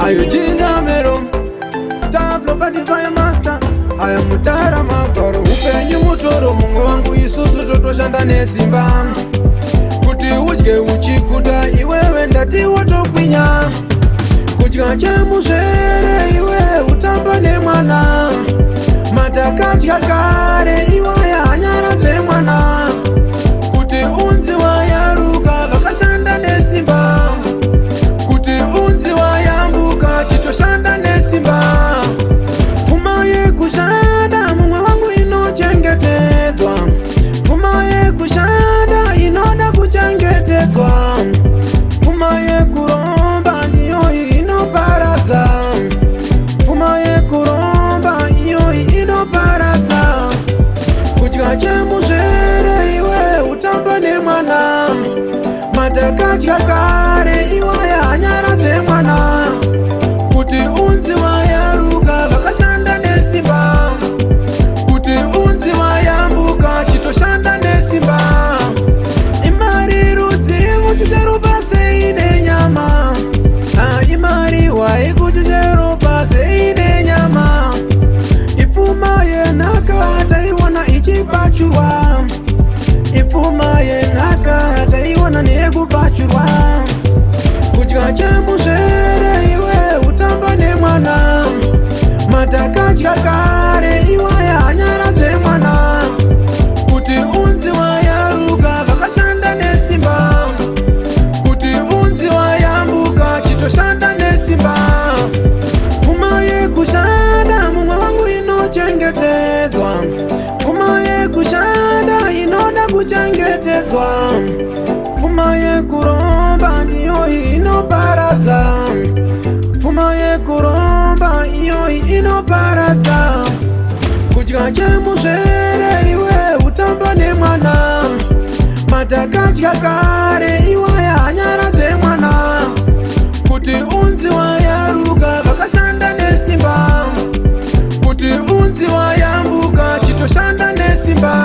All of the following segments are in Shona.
Ayo jinga mero Taflo badi fire master Aya mutara makoro Upenyu mutoro Mungu wangu Isusu toto shanda simba Kuti ujge uchikuta Iwewe ndati watokwinya Kuchikache mushere Iwe utambane mwana Matakati kakare Iwaya anyaraze mwana Kuti unzi wayaruka Vakashanda simba Kuti unzi wayambuka Chito shanda simba Fumaye kushada Mumwe wangu inochengetezwa Fumaye kushada Inoda kuchengetezwa Fumaye kuromba Ndiyo inoparaza Fumaye kuromba Iyo inoparaza Kuchikache mushere Iwe utambane mwana Matakati kakare Iwaya anyaraze mwana Kuti unzi wayaruka Vakashanda simba Kuti unzi wayambuka Chito shanda simba Imari rudzi Kujujero pase ine nyama Imari wai kujujero pase ine nyama Ifuma yenaka Taiwana ichipachua Ifuma yenaka Taiwana negupachua Kuchikache mushere Iwe utambane mwana Matakati kakare Iwaya anyaraze mwana Kuti unzi wayaruka Vakashanda simba Kuti unzi wayambuka Chito shanda simba Fumaye kushanda Mumwe wangu inochengetezwa Fumaye kushanda Inoda kuchengetezwa Fumaye kuromba Ndiyo inoparaza Fumaye kuromba Iyo inoparaza Kuchikache mushere Iwe utambane mwana Matakati kakare Iwaya anyaraze mwana Kuti unzi wayaruka Vakashanda simba Kuti unzi wayambuka Chito shanda simba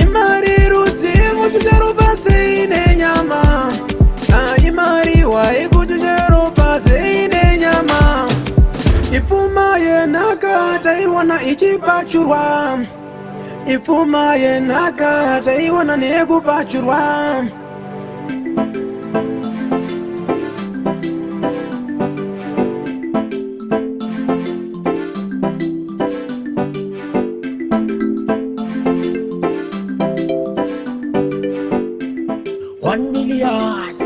Imari rudzi Kujujero pase ine nyama Imari wai kujujero pase ine nyama Ifuma yenaka Taiwana ichipachurwa Ifuma yenaka Taiwana negupachurwa $1 million